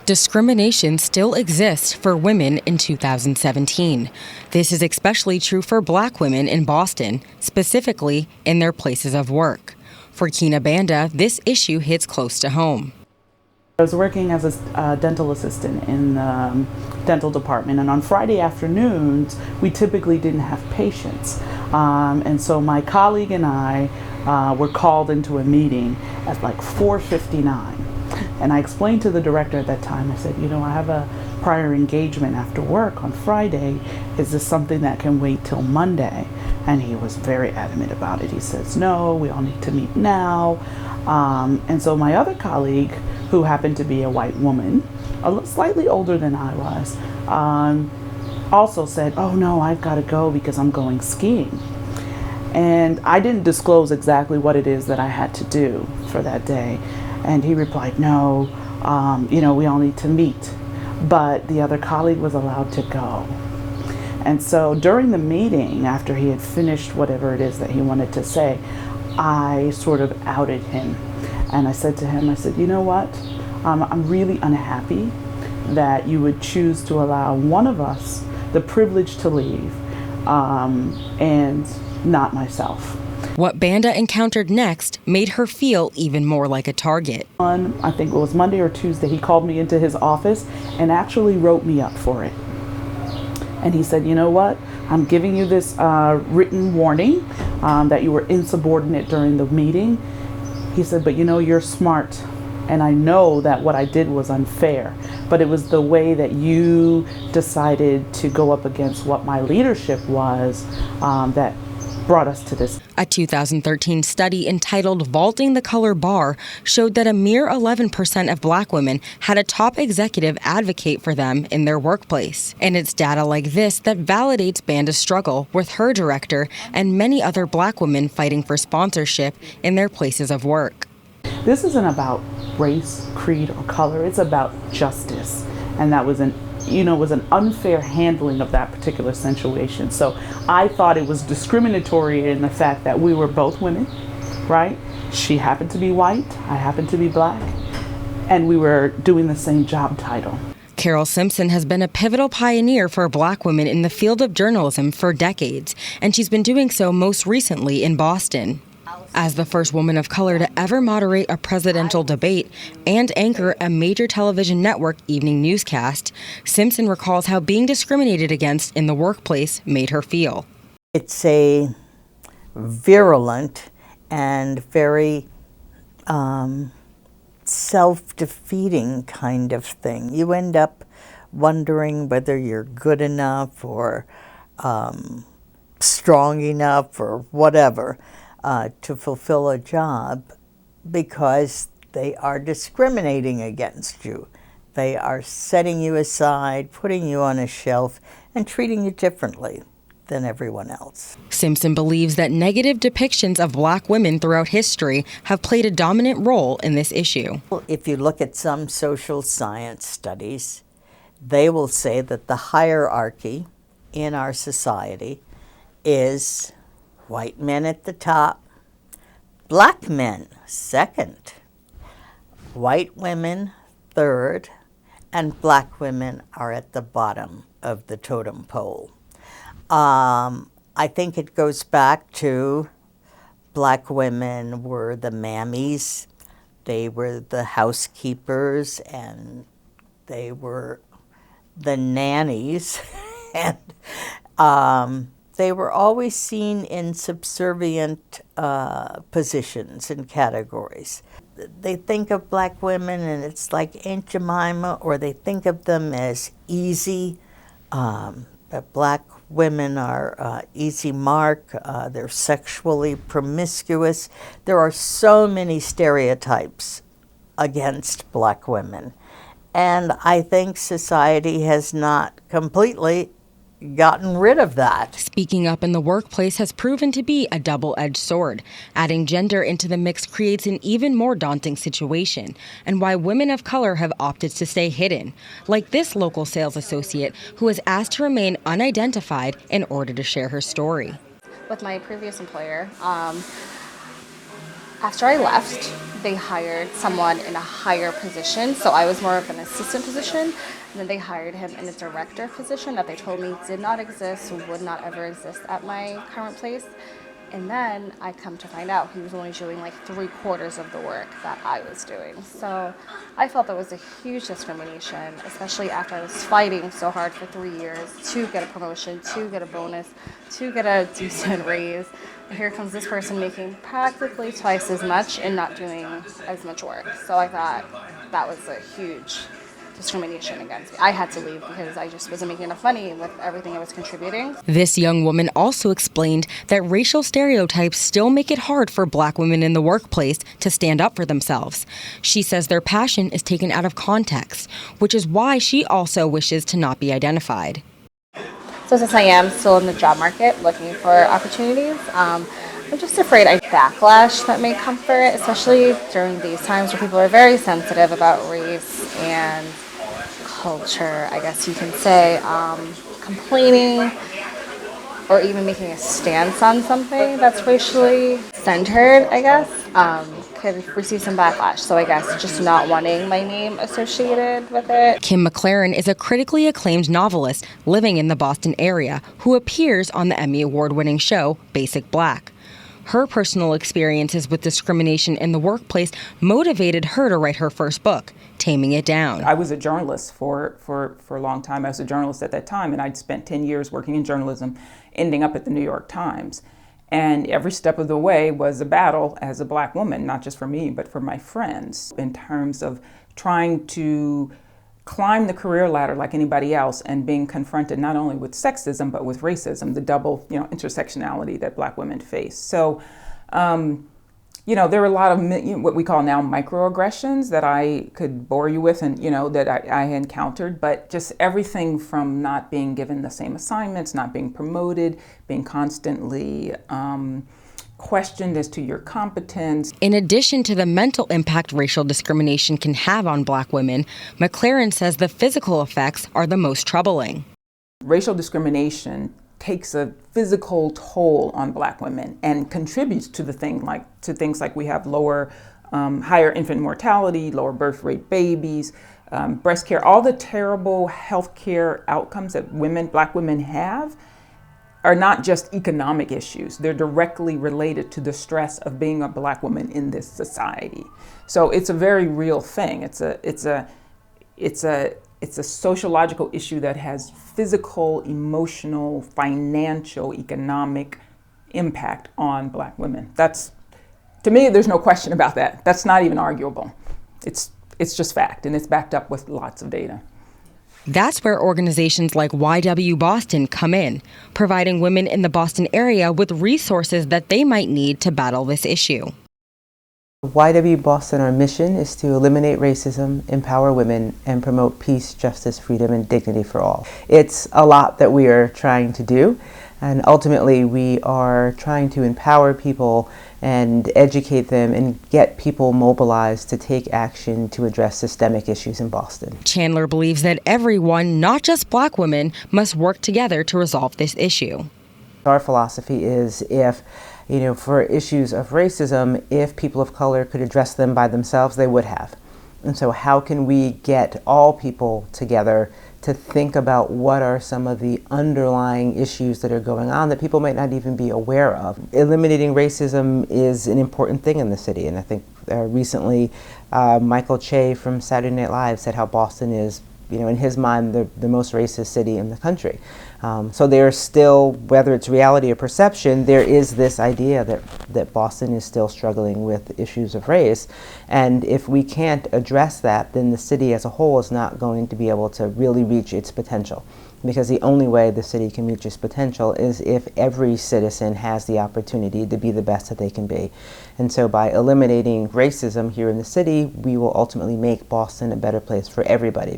Discrimination still exists for women in 2017. This is especially true for Black women in Boston, specifically in their places of work. For Kina Banda, this issue hits close to home. I was working as a dental assistant in the dental department, and on Friday afternoons, we typically didn't have patients. And so my colleague and I were called into a meeting at like 4:59. And I explained to the director at that time, I said, I have a prior engagement after work on Friday. Is this something that can wait till Monday? And he was very adamant about it. He says, no, we all need to meet now. And so my other colleague, who happened to be a white woman, slightly older than I was, also said, oh no, I've got to go because I'm going skiing. And I didn't disclose exactly what it is that I had to do for that day. And he replied, no, we all need to meet. But the other colleague was allowed to go. And so during the meeting, after he had finished whatever it is that he wanted to say, I sort of outed him. And I said to him, you know what? I'm really unhappy that you would choose to allow one of us the privilege to leave and not myself. What Banda encountered next made her feel even more like a target. I think it was Monday or Tuesday, he called me into his office and actually wrote me up for it. And he said, you know what, I'm giving you this written warning that you were insubordinate during the meeting. He said, but you're smart. And I know that what I did was unfair, but it was the way that you decided to go up against what my leadership was that brought us to this. A 2013 study entitled Vaulting the Color Bar showed that a mere 11% of Black women had a top executive advocate for them in their workplace. And it's data like this that validates Banda's struggle with her director and many other Black women fighting for sponsorship in their places of work. This isn't about race, creed, or color. It's about justice. And that was an unfair handling of that particular situation. So I thought it was discriminatory in the fact that we were both women, right? She happened to be white, I happened to be Black, and we were doing the same job title. Carol Simpson has been a pivotal pioneer for Black women in the field of journalism for decades, and she's been doing so most recently in Boston. As the first woman of color to ever moderate a presidential debate and anchor a major television network evening newscast, Simpson recalls how being discriminated against in the workplace made her feel. It's a virulent and very self-defeating kind of thing. You end up wondering whether you're good enough or strong enough or whatever to fulfill a job, because they are discriminating against you. They are setting you aside, putting you on a shelf, and treating you differently than everyone else. Simpson believes that negative depictions of Black women throughout history have played a dominant role in this issue. If you look at some social science studies, they will say that the hierarchy in our society is white men at the top, Black men second, white women third, and Black women are at the bottom of the totem pole. I think it goes back to Black women were the mammies, they were the housekeepers, and they were the nannies, and they were always seen in subservient positions and categories. They think of Black women and it's like Aunt Jemima, or they think of them as easy. That Black women are easy mark, they're sexually promiscuous. There are so many stereotypes against Black women. And I think society has not completely gotten rid of that. Speaking up in the workplace has proven to be a double-edged sword. Adding gender into the mix creates an even more daunting situation, and why women of color have opted to stay hidden, like this local sales associate who was asked to remain unidentified in order to share her story. With my previous employer, after I left, they hired someone in a higher position. So I was more of an assistant position, and then they hired him in a director position that they told me did not exist, would not ever exist at my current place. And then I come to find out he was only doing like 3/4 of the work that I was doing. So I felt that was a huge discrimination, especially after I was fighting so hard for 3 years to get a promotion, to get a bonus, to get a decent raise. And here comes this person making practically twice as much and not doing as much work. So I thought that was a huge discrimination against me. I had to leave because I just wasn't making enough money with everything I was contributing. This young woman also explained that racial stereotypes still make it hard for Black women in the workplace to stand up for themselves. She says their passion is taken out of context, which is why she also wishes to not be identified. So since I am still in the job market looking for opportunities, I'm just afraid of backlash that may come for it, especially during these times where people are very sensitive about race and culture, I guess you can say. Complaining or even making a stance on something that's racially centered, I guess, could receive some backlash. So I guess just not wanting my name associated with it. Kim McLaren is a critically acclaimed novelist living in the Boston area who appears on the Emmy Award-winning show Basic Black. Her personal experiences with discrimination in the workplace motivated her to write her first book, Taming It Down. I was a journalist for a long time. I was a journalist at that time, and I'd spent 10 years working in journalism, ending up at the New York Times. And every step of the way was a battle as a Black woman, not just for me, but for my friends, in terms of trying to climb the career ladder like anybody else and being confronted not only with sexism, but with racism, the double, intersectionality that Black women face. So, there are a lot of what we call now microaggressions that I could bore you with and, that I encountered, but just everything from not being given the same assignments, not being promoted, being constantly questioned as to your competence. In addition to the mental impact racial discrimination can have on Black women, McLaren says the physical effects are the most troubling. Racial discrimination takes a physical toll on Black women and contributes to things like we have higher infant mortality, lower birth rate babies, breast care, all the terrible health care outcomes that Black women have are not just economic issues. They're directly related to the stress of being a Black woman in this society. So it's a very real thing. It's a sociological issue that has physical, emotional, financial, economic impact on Black women. To me, there's no question about that. That's not even arguable. It's just fact, and it's backed up with lots of data. That's where organizations like YW Boston come in, providing women in the Boston area with resources that they might need to battle this issue. YW Boston, our mission is to eliminate racism, empower women, and promote peace, justice, freedom, and dignity for all. It's a lot that we are trying to do, and ultimately we are trying to empower people and educate them and get people mobilized to take action to address systemic issues in Boston. Chandler believes that everyone, not just Black women, must work together to resolve this issue. Our philosophy is for issues of racism, if people of color could address them by themselves, they would have. And so how can we get all people together to think about what are some of the underlying issues that are going on that people might not even be aware of? Eliminating racism is an important thing in the city, and I think recently Michael Che from Saturday Night Live said how Boston is, in his mind, the most racist city in the country. So there's still, whether it's reality or perception, there is this idea that Boston is still struggling with issues of race. And if we can't address that, then the city as a whole is not going to be able to really reach its potential. Because the only way the city can reach its potential is if every citizen has the opportunity to be the best that they can be. And so by eliminating racism here in the city, we will ultimately make Boston a better place for everybody.